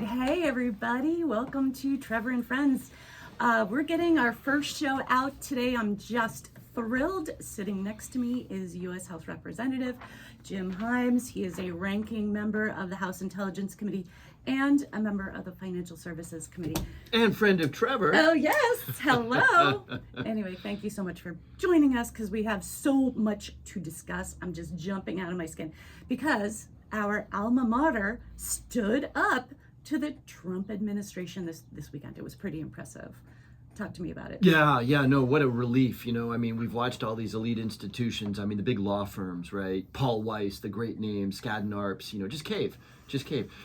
Hey everybody, welcome to Trevor and Friends. We're getting our first show out today. I'm just thrilled. Sitting next to me is US House Representative Jim Himes. He is a ranking member of the House Intelligence Committee and a member of the Financial Services Committee. And friend of Trevor. Oh yes, hello. Anyway, thank you so much for joining us because we have so much to discuss. I'm just jumping out of my skin because our alma mater stood up to the Trump administration this weekend. It was pretty impressive. Talk to me about it. Yeah, no, what a relief. We've watched all these elite institutions. The big law firms, right? Paul Weiss, the great name, Skadden Arps, just cave.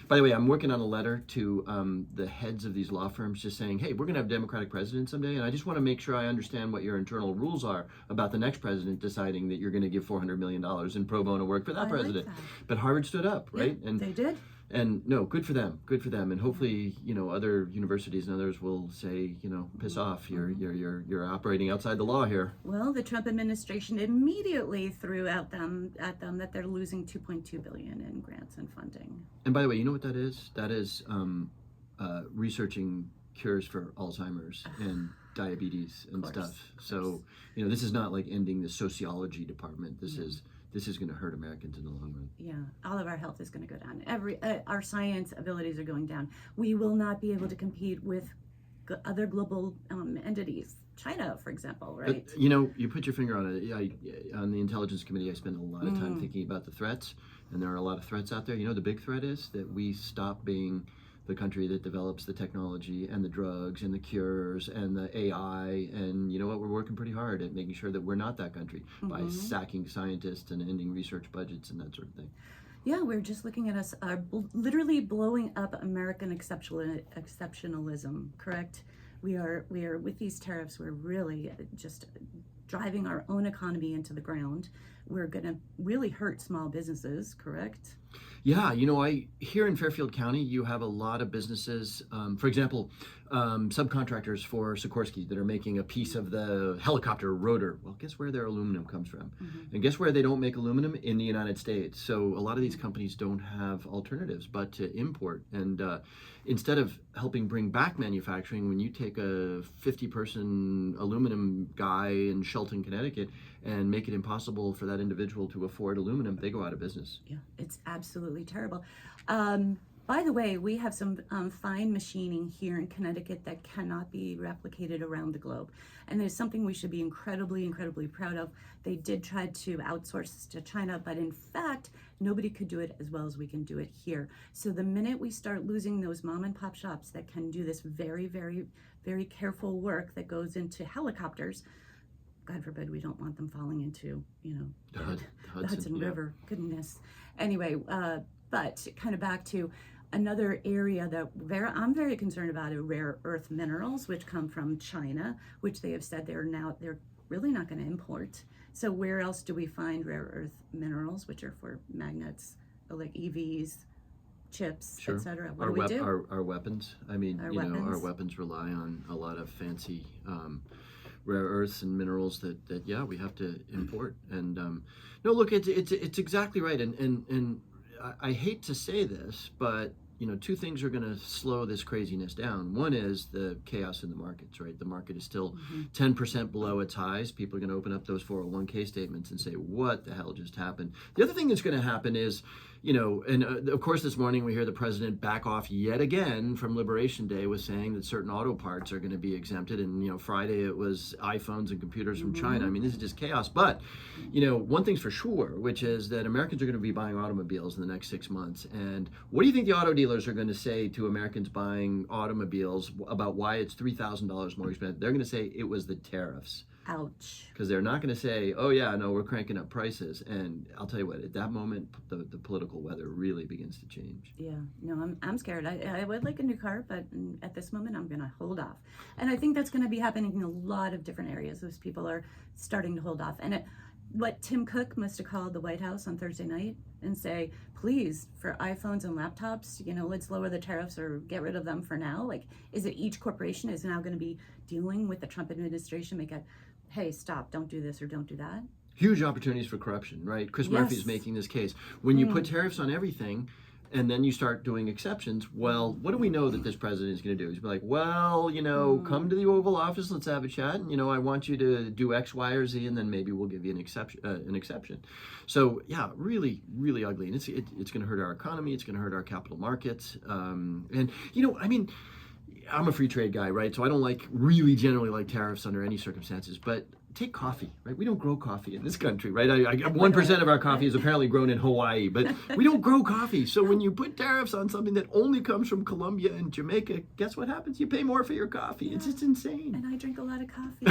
By the way, I'm working on a letter to the heads of these law firms just saying, hey, we're going to have a Democratic president someday, and I just want to make sure I understand what your internal rules are about the next president deciding that you're going to give $400 million in pro bono work for that president. Like that. But Harvard stood up, right? Yeah, and they did. And no, good for them. And hopefully, other universities and others will say, piss off. You're operating outside the law here. Well, the Trump administration immediately threw at them that they're losing $2.2 billion in grants and funding. And by the way, you know what that is? That is researching cures for Alzheimer's and diabetes and stuff. So, this is not like ending the sociology department. This is going to hurt Americans in the long run. Yeah, all of our health is going to go down. Our science abilities are going down. We will not be able to compete with other global entities. China, for example, right? But, you put your finger on it. On the Intelligence Committee, I spend a lot of time thinking about the threats, and there are a lot of threats out there. The big threat is that we stop being the country that develops the technology and the drugs and the cures and the AI, and you know what, we're working pretty hard at making sure that we're not that country by sacking scientists and ending research budgets and that sort of thing. Yeah, we're just looking at us literally blowing up American exceptionalism, correct? We are with these tariffs, we're really just driving our own economy into the ground. We're going to really hurt small businesses, correct? Yeah, here in Fairfield County, you have a lot of businesses, for example, subcontractors for Sikorsky that are making a piece of the helicopter rotor. Well, guess where their aluminum comes from? And guess where they don't make aluminum? In the United States. So a lot of these companies don't have alternatives but to import. And instead of helping bring back manufacturing, when you take a 50-person aluminum guy in Shelton, Connecticut, and make it impossible for that individual to afford aluminum, they go out of business. Yeah, it's absolutely terrible. By the way, we have some fine machining here in Connecticut that cannot be replicated around the globe. And there's something we should be incredibly, incredibly proud of. They did try to outsource this to China, but in fact, nobody could do it as well as we can do it here. So the minute we start losing those mom and pop shops that can do this very, very, very careful work that goes into helicopters, God forbid we don't want them falling into, the Hudson River. Goodness. Anyway, but kind of back to another area that I'm very concerned about are rare earth minerals, which come from China, which they have said they're really not going to import. So where else do we find rare earth minerals, which are for magnets, like EVs, chips, sure. etc.? What do we do? Our weapons. Our weapons rely on a lot of fancy rare earths and minerals that we have to import. And no, look, it's exactly right. And I hate to say this, but two things are going to slow this craziness down. One is the chaos in the markets, right? The market is still 10% below its highs. People are going to open up those 401k statements and say, what the hell just happened? The other thing that's going to happen is, and of course this morning we hear the president back off yet again from Liberation Day with saying that certain auto parts are going to be exempted. And, Friday it was iPhones and computers from China. This is just chaos. But, one thing's for sure, which is that Americans are going to be buying automobiles in the next 6 months. And what do you think the auto dealers are going to say to Americans buying automobiles about why it's $3,000 more expensive? They're going to say it was the tariffs. Ouch. Because they're not going to say, oh yeah, no, we're cranking up prices. And I'll tell you what, at that moment, the political weather really begins to change. Yeah, no, I'm scared. I would like a new car, but at this moment, I'm going to hold off. And I think that's going to be happening in a lot of different areas. Those people are starting to hold off. And what Tim Cook must have called the White House on Thursday night and say, please, for iPhones and laptops, let's lower the tariffs or get rid of them for now. Like, is it each corporation is now going to be dealing with the Trump administration, hey, stop, don't do this or don't do that? Huge opportunities for corruption, right? Chris Murphy's making this case. When you put tariffs on everything, and then you start doing exceptions. Well, what do we know that this president is going to do? He's be like, well, come to the Oval Office, let's have a chat, and I want you to do X, Y, or Z, and then maybe we'll give you an exception. So yeah, really, really ugly, and it's going to hurt our economy. It's going to hurt our capital markets, and I mean, I'm a free trade guy, right? So I don't really generally like tariffs under any circumstances, but take coffee, right? We don't grow coffee in this country, right? 1% of our coffee is apparently grown in Hawaii, but we don't grow coffee. So when you put tariffs on something that only comes from Colombia and Jamaica, guess what happens? You pay more for your coffee. Yeah. It's just insane. And I drink a lot of coffee.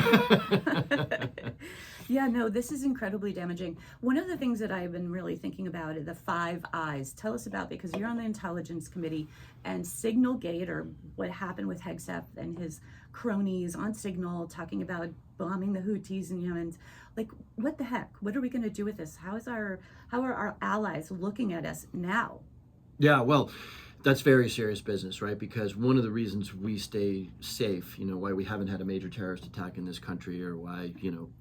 Yeah, no, this is incredibly damaging. One of the things that I've been really thinking about are the 5 Eyes. Tell us about, because you're on the Intelligence Committee, and Signal Gate, or what happened with Hegseth and his cronies on Signal talking about bombing the Houthis in Yemen. Like, what the heck? What are we going to do with this? How are our allies looking at us now? Yeah, well, that's very serious business, right? Because one of the reasons we stay safe, why we haven't had a major terrorist attack in this country, or why,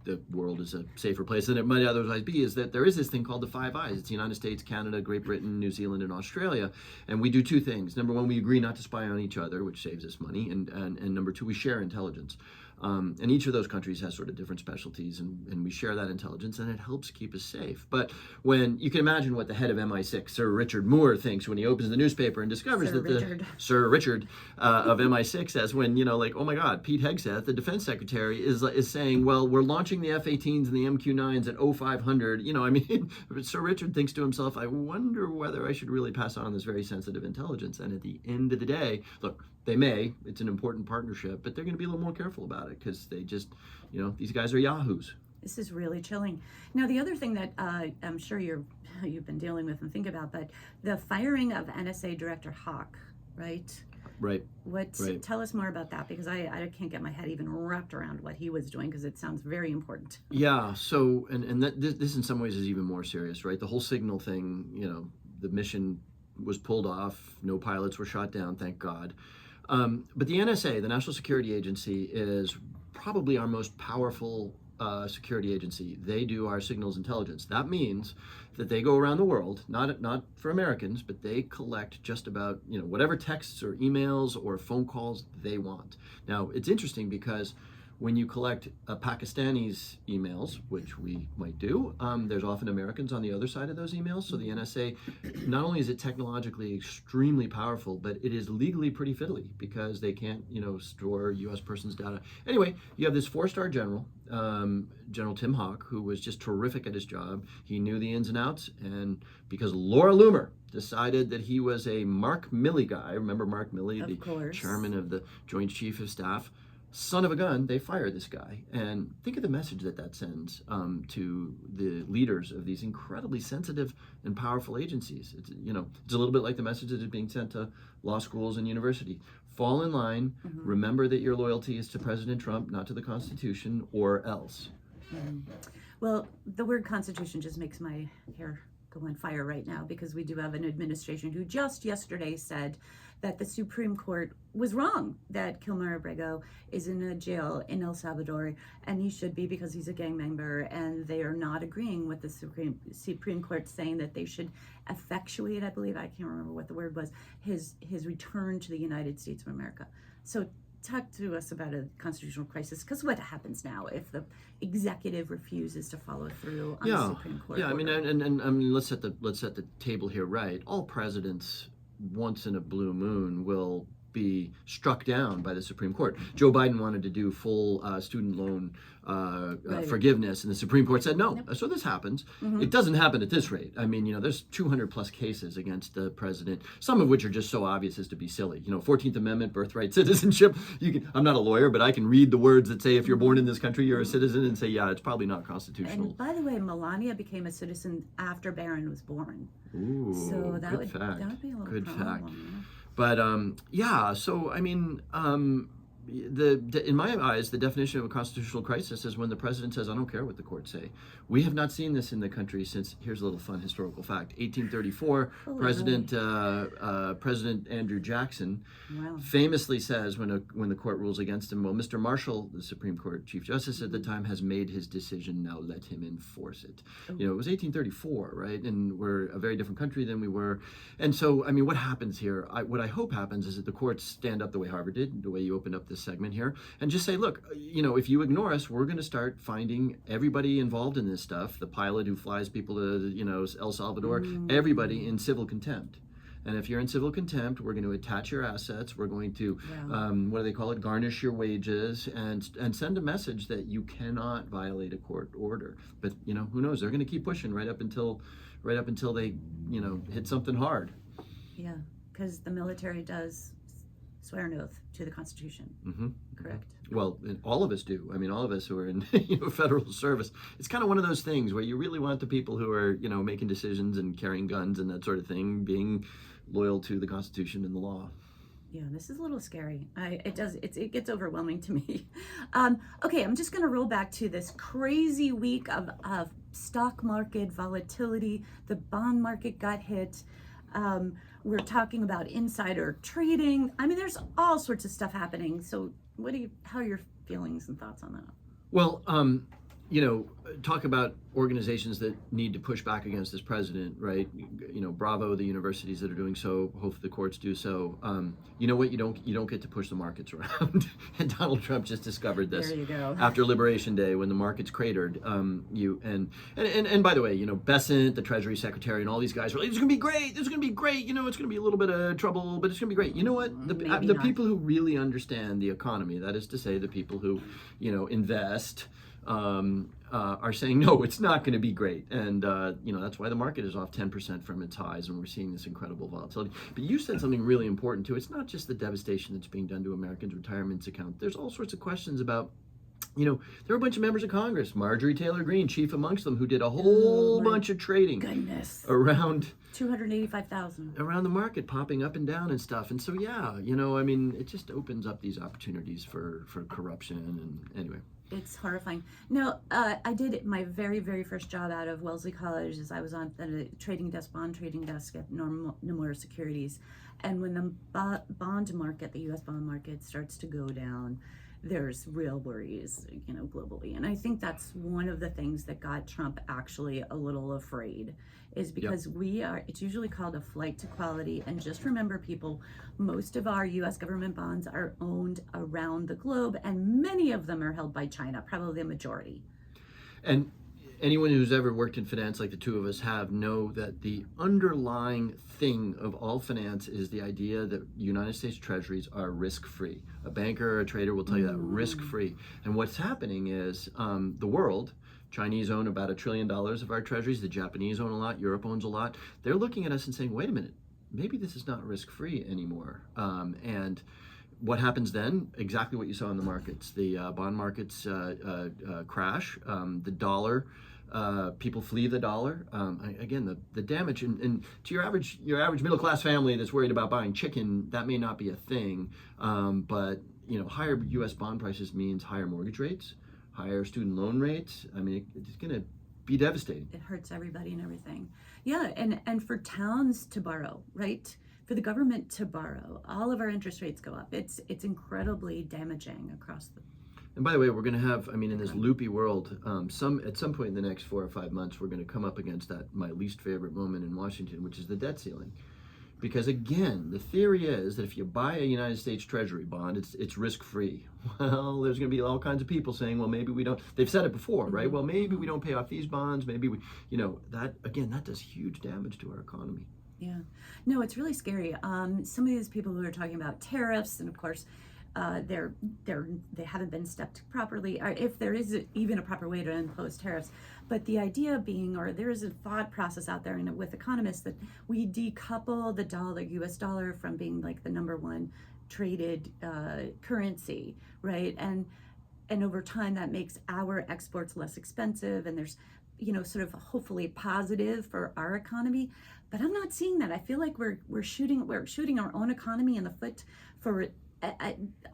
the world is a safer place than it might otherwise be, is that there is this thing called the 5 Eyes. It's the United States, Canada, Great Britain, New Zealand, and Australia. And we do 2 things. Number 1, we agree not to spy on each other, which saves us money. And number 2, we share intelligence. And each of those countries has sort of different specialties, and we share that intelligence, and it helps keep us safe. But when you can imagine what the head of MI6, Sir Richard Moore, thinks when he opens the newspaper and discovers Sir Richard of MI6 says, when oh my God, Pete Hegseth, the defense secretary, is saying, well, we're launching the F-18s and the MQ-9s at 0500. Sir Richard thinks to himself, I wonder whether I should really pass on this very sensitive intelligence. And at the end of the day, look, they may. It's an important partnership, but they're going to be a little more careful about it, because they just, these guys are yahoos. This is really chilling. Now, the other thing that I'm sure you've been dealing with and think about, but the firing of NSA Director Hawk, right? Right. Tell us more about that, because I can't get my head even wrapped around what he was doing, because it sounds very important. Yeah. So, and this in some ways is even more serious, right? The whole Signal thing, the mission was pulled off. No pilots were shot down, thank God. But the NSA, the National Security Agency, is probably our most powerful security agency. They do our signals intelligence. That means that they go around the world, not for Americans, but they collect just about whatever texts or emails or phone calls they want. Now, it's interesting because when you collect Pakistani's emails, which we might do, there's often Americans on the other side of those emails. So the NSA, not only is it technologically extremely powerful, but it is legally pretty fiddly, because they can't, store U.S. persons' data. Anyway, you have this 4-star general, General Tim Hawk, who was just terrific at his job. He knew the ins and outs, and because Laura Loomer decided that he was a Mark Milley guy, remember Mark Milley, the chairman of the Joint Chief of Staff, son of a gun, they fire this guy. And think of the message that sends to the leaders of these incredibly sensitive and powerful agencies. It's a little bit like the message that is being sent to law schools and university. Fall in line. Mm-hmm. Remember that your loyalty is to President Trump, not to the Constitution, or else. Mm-hmm. Well, the word Constitution just makes my hair go on fire right now, because we do have an administration who just yesterday said that the Supreme Court was wrong, that Kilmer Abrego is in a jail in El Salvador, and he should be, because he's a gang member, and they are not agreeing with the Supreme Court saying that they should effectuate, I believe, I can't remember what the word was, his return to the United States of America. So talk to us about a constitutional crisis, because what happens now if the executive refuses to follow through on the Supreme Court? Yeah, order? I mean, let's set the table here right. All presidents, once in a blue moon, will be struck down by the Supreme Court. Joe Biden wanted to do full student loan forgiveness, and the Supreme Court said no. Yep. So this happens. Mm-hmm. It doesn't happen at this rate. I mean, there's 200 plus cases against the president, some of which are just so obvious as to be silly. 14th Amendment, birthright citizenship. I'm not a lawyer, but I can read the words that say if you're born in this country, you're a citizen, and say, yeah, it's probably not constitutional. And by the way, Melania became a citizen after Barron was born. Ooh, so that would fact. be a little good problem. fact. But so I mean, in my eyes, the definition of a constitutional crisis is when the president says, "I don't care what the courts say." We have not seen this in the country since. Here's a little fun historical fact: 1834. President Andrew Jackson famously says when the court rules against him, "Well, Mr. Marshall, the Supreme Court Chief Justice at the time, has made his decision. Now let him enforce it." It was 1834, right? And we're a very different country than we were. And so, I mean, what happens here? What I hope happens is that the courts stand up the way Harvard did, the way you opened up this segment here, and just say, look, if you ignore us, we're going to start finding everybody involved in this stuff, the pilot who flies people to, El Salvador, everybody in civil contempt. And if you're in civil contempt, we're going to attach your assets. We're going to, what do they call it, garnish your wages and send a message that you cannot violate a court order. But, who knows? They're going to keep pushing right up until they, hit something hard. Yeah, because the military does swear an oath to the Constitution. Correct. Well, all of us do. I mean, all of us who are in federal service. It's kind of one of those things where you really want the people who are, making decisions and carrying guns and that sort of thing, being loyal to the Constitution and the law. Yeah, this is a little scary. It gets overwhelming to me. Okay, I'm just going to roll back to this crazy week of stock market volatility. The bond market got hit. We're talking about insider trading. I mean, there's all sorts of stuff happening. So how are your feelings and thoughts on that? Well, talk about organizations that need to push back against this president, right? Bravo the universities that are doing so. Hope the courts do so. You know what? You don't get to push the markets around. And Donald Trump just discovered this. There you go. After Liberation Day, when the markets cratered. And by the way, Bessent, the Treasury Secretary, and all these guys were like, "It's going to be great. This is going to be great. It's going to be a little bit of trouble, but it's going to be great." You know what? The people who really understand the economy, that is to say, the people who, invest. Are saying, no, it's not going to be great. And, that's why the market is off 10% from its highs, and we're seeing this incredible volatility. But you said something really important, too. It's not just the devastation that's being done to Americans' retirements account. There's all sorts of questions about, there are a bunch of members of Congress, Marjorie Taylor Greene, chief amongst them, who did a whole bunch of trading around 285,000 around the market, popping up and down and stuff. And so, it just opens up these opportunities for corruption. And anyway. It's horrifying. No, I did my very, very first job out of Wellesley College as I was on the bond trading desk at Nomura Securities. And when the bond market, the U.S. bond market starts to go down, there's real worries, globally. And I think that's one of the things that got Trump actually a little afraid, is because it's usually called a flight to quality. And just remember, people, most of our U.S. government bonds are owned around the globe, and many of them are held by China, probably the majority. And anyone who's ever worked in finance like the two of us have know that the underlying thing of all finance is the idea that United States treasuries are risk-free. A banker or a trader will tell you that, risk-free. And what's happening is the world, Chinese own about $1 trillion of our treasuries, the Japanese own a lot, Europe owns a lot. They're looking at us and saying, wait a minute, maybe this is not risk-free anymore. And what happens then? Exactly what you saw in the markets. The bond markets crash. The dollar, people flee the dollar. Again, the damage, and to your average middle-class family that's worried about buying chicken, that may not be a thing. But higher U.S. bond prices means higher mortgage rates, higher student loan rates. I mean, it's going to be devastating. It hurts everybody and everything. Yeah, and for towns to borrow, right? For the government to borrow, all of our interest rates go up. It's incredibly damaging across the. And by the way, we're going to have, in this loopy world, at some point in the next 4 or 5 months, we're going to come up against my least favorite moment in Washington, which is the debt ceiling. Because again, the theory is that if you buy a United States Treasury bond, it's risk-free. Well, there's going to be all kinds of people saying, well, maybe we don't. They've said it before, right? Well, maybe we don't pay off these bonds. Maybe we, that does huge damage to our economy. Yeah, no, it's really scary. Some of these people who are talking about tariffs, and of course, they haven't been stepped properly, or if there is even a proper way to impose tariffs. But the idea being, or there is a thought process out there with economists, that we decouple the dollar, U.S. dollar, from being like the number one traded currency, right? And over time, that makes our exports less expensive, and there's sort of hopefully positive for our economy. But I'm not seeing that. I feel like we're shooting our own economy in the foot for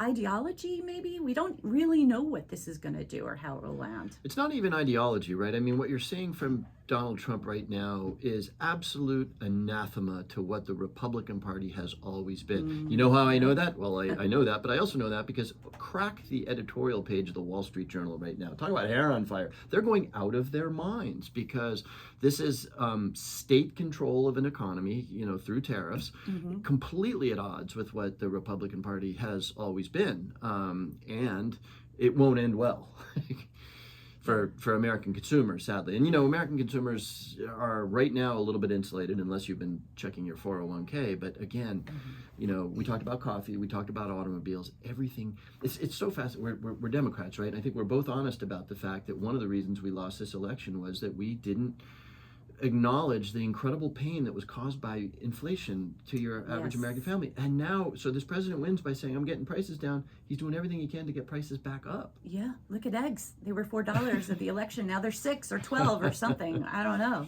ideology, maybe. We don't really know what this is going to do or how it will land. It's not even ideology, right? I mean, what you're seeing from Donald Trump right now is absolute anathema to what the Republican Party has always been. You know how I know that? Well, I know that, but I also know that because crack the editorial page of the Wall Street Journal right now. Talk about hair on fire. They're going out of their minds because this is state control of an economy, through tariffs, completely at odds with what the Republican Party has always been. And it won't end well. For American consumers, sadly. And American consumers are right now a little bit insulated unless you've been checking your 401k. But again, we talked about coffee, we talked about automobiles, everything. It's so fast. We're Democrats, right? And I think we're both honest about the fact that one of the reasons we lost this election was that we didn't acknowledge the incredible pain that was caused by inflation to your average American family. And now, so this president wins by saying, I'm getting prices down. He's doing everything he can to get prices back up. Yeah, look at eggs. They were $4 at the election. Now they're 6 or 12 or something. I don't know.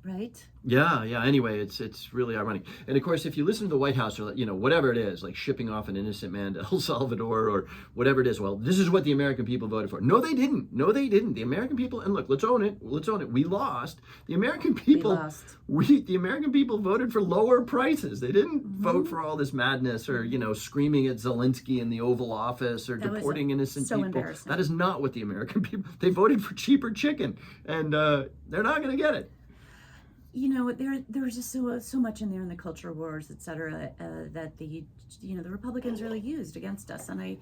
Right? Yeah. Anyway, it's really ironic. And of course, if you listen to the White House or whatever it is, like shipping off an innocent man to El Salvador or whatever it is, well, this is what the American people voted for. No, they didn't. The American people, and look, let's own it. We lost. The American people the American people voted for lower prices. They didn't vote for all this madness or screaming at Zelensky in the Oval Office or deporting innocent people. Embarrassing. That is not what the American people. They voted for cheaper chicken, and they're not going to get it. There was just so much in there in the culture wars, et cetera, that the Republicans really used against us. And I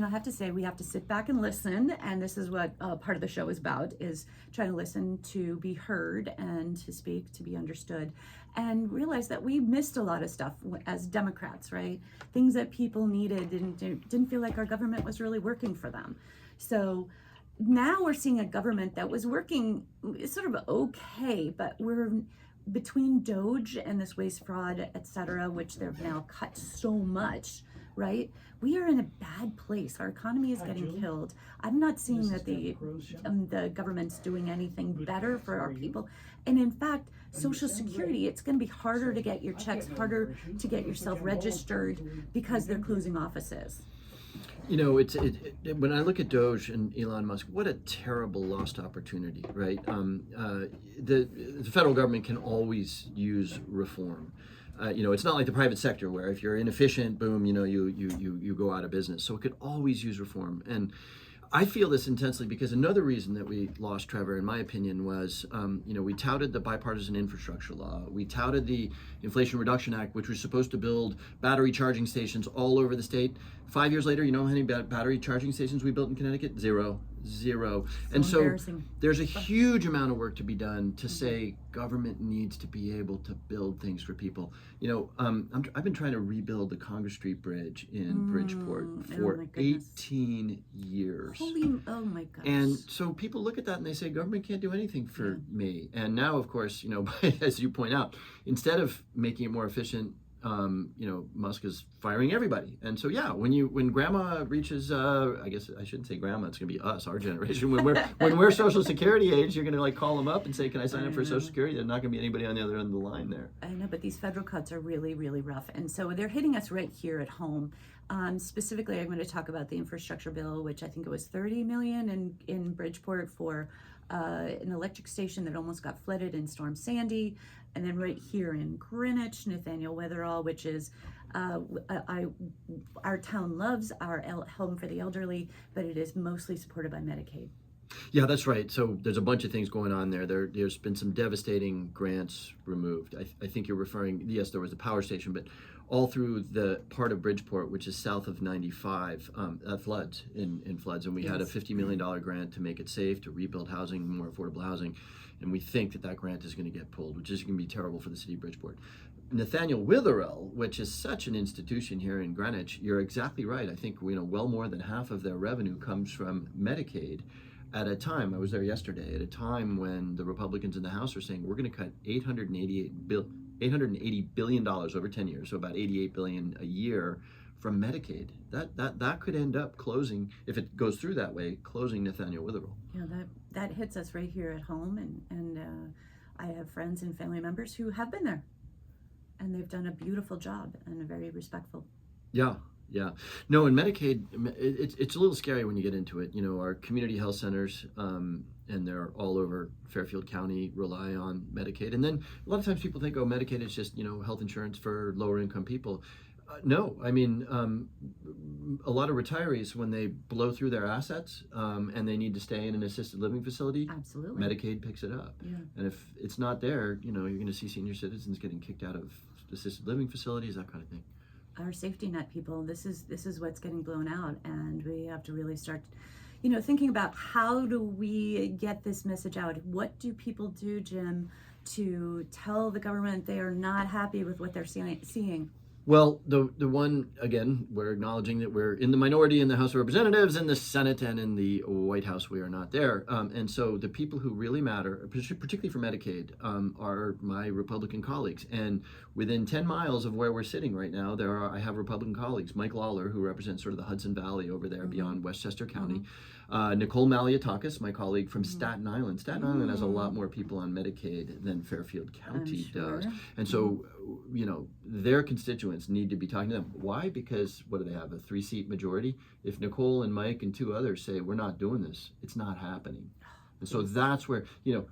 have to say, we have to sit back and listen. And this is what part of the show is about, is trying to listen to be heard and to speak, to be understood, and realize that we missed a lot of stuff as Democrats, right? Things that people needed, didn't feel like our government was really working for them. So now we're seeing a government that was working sort of okay, but we're between Doge and this waste, fraud, et cetera, which they've now cut so much, right? We are in a bad place. Our economy is getting killed. I'm not seeing that the government's doing anything better for our people. And in fact, Social Security, it's going to be harder to get your checks, harder to get yourself registered because they're closing offices. When I look at Doge and Elon Musk, what a terrible lost opportunity, right? The federal government can always use reform. It's not like the private sector where if you're inefficient, boom, you go out of business. So it could always use reform. And I feel this intensely because another reason that we lost Trevor, in my opinion, was, we touted the bipartisan infrastructure law. We touted the Inflation Reduction Act, which was supposed to build battery charging stations all over the state. 5 years later, you know how many battery charging stations we built in Connecticut? Zero. And so there's a huge amount of work to be done to say government needs to be able to build things for people. I've been trying to rebuild the Congress Street Bridge in Bridgeport for 18 years. Oh my gosh. And so people look at that and they say, government can't do anything for me. And now, of course, as you point out, instead of making it more efficient, Musk is firing everybody. And so, when grandma reaches, I guess I shouldn't say grandma, it's going to be us, our generation. When we're Social Security age, you're going to call them up and say, can I sign up for Social Security? There's not going to be anybody on the other end of the line there. I know, but these federal cuts are really, really rough. And so they're hitting us right here at home. Specifically, I'm going to talk about the infrastructure bill, which I think it was $30 million in Bridgeport for an electric station that almost got flooded in Storm Sandy. And then right here in Greenwich, Nathaniel Weatherall, which is our town loves our home for the elderly, but it is mostly supported by Medicaid. Yeah, that's right. So there's a bunch of things going on there. There's been some devastating grants removed. I think you're referring, yes, there was the power station, but all through the part of Bridgeport, which is south of 95, floods, in floods. And we had a $50 million grant to make it safe, to rebuild housing, more affordable housing. And we think that grant is going to get pulled, which is going to be terrible for the city of Bridgeport. Nathaniel Witherell, which is such an institution here in Greenwich, you're exactly right. I think well more than half of their revenue comes from Medicaid. At a time, I was there yesterday, at a time when the Republicans in the House are saying we're going to cut $880 billion over 10 years, so about $88 billion a year from Medicaid. That could end up closing, if it goes through that way, closing Nathaniel Witherell. That hits us right here at home, and I have friends and family members who have been there, and they've done a beautiful job and a very respectful. Yeah, yeah. No, and Medicaid, it's a little scary when you get into it. Our community health centers, and they're all over Fairfield County, rely on Medicaid. And then a lot of times people think, oh, Medicaid is just, health insurance for lower income people. No, I mean, a lot of retirees, when they blow through their assets, and they need to stay in an assisted living facility, Absolutely. Medicaid picks it up. Yeah. And if it's not there, you're going to see senior citizens getting kicked out of assisted living facilities, that kind of thing. Our safety net people, this is what's getting blown out, and we have to really start thinking about how do we get this message out. What do people do, Jim, to tell the government they are not happy with what they're seeing? Well, the one, again, we're acknowledging that we're in the minority in the House of Representatives, in the Senate, and in the White House. We are not there. And so the people who really matter, particularly for Medicaid, are my Republican colleagues. And within 10 miles of where we're sitting right now, I have Republican colleagues. Mike Lawler, who represents sort of the Hudson Valley over there beyond Westchester County. Nicole Maliotakis, my colleague from Staten Island. Staten Island has a lot more people on Medicaid than Fairfield County does. And so, their constituents need to be talking to them. Why? Because, what do they have, a 3-seat majority? If Nicole and Mike and 2 others say, we're not doing this, it's not happening. And so that's where,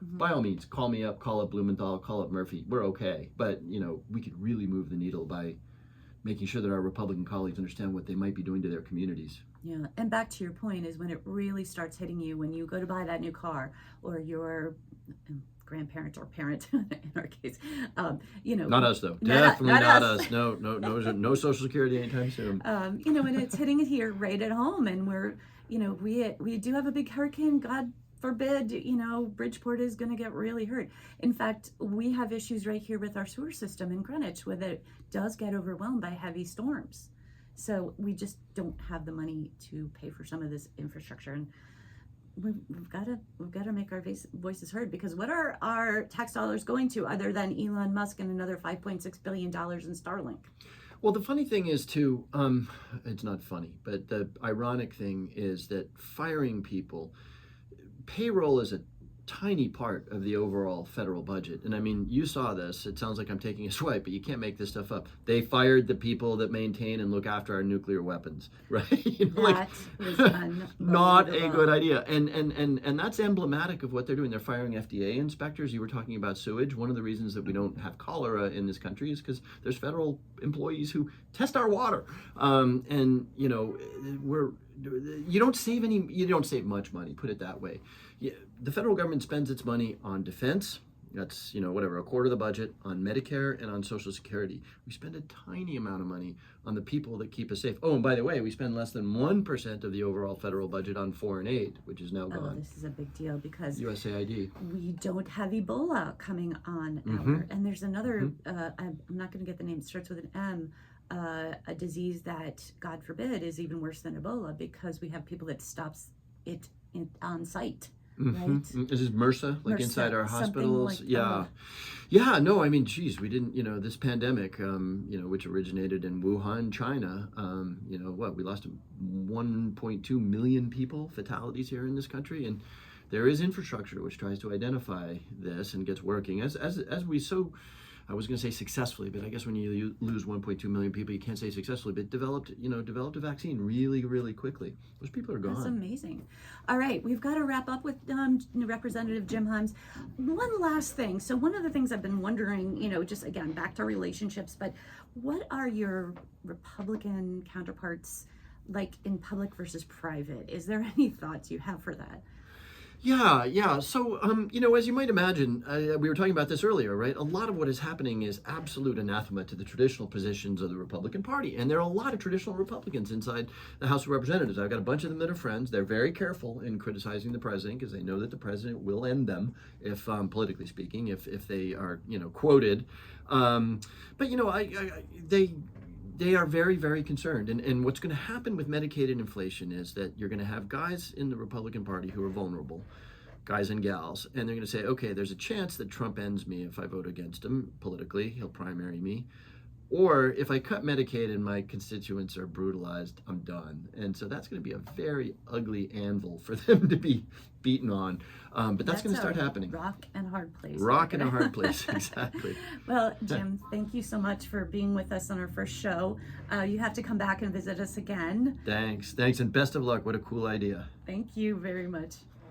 by all means, call me up, call up Blumenthal, call up Murphy. We're okay. But, we could really move the needle by making sure that our Republican colleagues understand what they might be doing to their communities. Yeah, and back to your point is when it really starts hitting you, when you go to buy that new car, or your grandparent or parent, in our case, Not us, though. Definitely not us. No Social Security anytime soon. And it's hitting it here right at home, and we're, we do have a big hurricane. God forbid, Bridgeport is going to get really hurt. In fact, we have issues right here with our sewer system in Greenwich, where it does get overwhelmed by heavy storms. So we just don't have the money to pay for some of this infrastructure, and we've got to make our voices heard, because what are our tax dollars going to, other than Elon Musk and another $5.6 billion in Starlink? Well, the funny thing is, too, it's not funny, but the ironic thing is that firing people, payroll is a tiny part of the overall federal budget. And I mean, you saw this. It sounds like I'm taking a swipe, but you can't make this stuff up. They fired the people that maintain and look after our nuclear weapons, right? That is not a good idea. And that's emblematic of what they're doing. They're firing FDA inspectors. You were talking about sewage. One of the reasons that we don't have cholera in this country is because there's federal employees who test our water. You don't save much money, put it that way. The federal government spends its money on defense. That's, a quarter of the budget, on Medicare and on Social Security. We spend a tiny amount of money on the people that keep us safe. Oh, and by the way, we spend less than 1% of the overall federal budget on foreign aid, which is now gone. Oh, this is a big deal, because USAID. We don't have Ebola coming on and there's another, I'm not going to get the name, it starts with an M, a disease that, God forbid, is even worse than Ebola, because we have people that stops it on site. Right? Is this MRSA, like MRSA, inside our hospitals? Like No, I mean, geez, we didn't, this pandemic, which originated in Wuhan, China, we lost 1.2 million people, fatalities here in this country. And there is infrastructure which tries to identify this and gets working. As we so, I was going to say successfully, but I guess when you lose 1.2 million people, you can't say successfully, but developed a vaccine really, really quickly. Those people are gone. That's amazing. All right, we've got to wrap up with Representative Jim Himes. One last thing. So one of the things I've been wondering, just again, back to relationships, but what are your Republican counterparts like in public versus private? Is there any thoughts you have for that? Yeah. So, as you might imagine, we were talking about this earlier, right? A lot of what is happening is absolute anathema to the traditional positions of the Republican Party. And there are a lot of traditional Republicans inside the House of Representatives. I've got a bunch of them that are friends. They're very careful in criticizing the president, because they know that the president will end them, if politically speaking, if they are, quoted. They are very, very concerned. And what's going to happen with Medicaid and inflation is that you're going to have guys in the Republican Party who are vulnerable, guys and gals, and they're going to say, okay, there's a chance that Trump ends me if I vote against him politically. He'll primary me. Or if I cut Medicaid and my constituents are brutalized, I'm done. And so that's going to be a very ugly anvil for them to be beaten on. But that's going to start happening. Rock and hard place. Rock and a hard place, exactly. Well, Jim, thank you so much for being with us on our first show. You have to come back and visit us again. Thanks, and best of luck. What a cool idea. Thank you very much.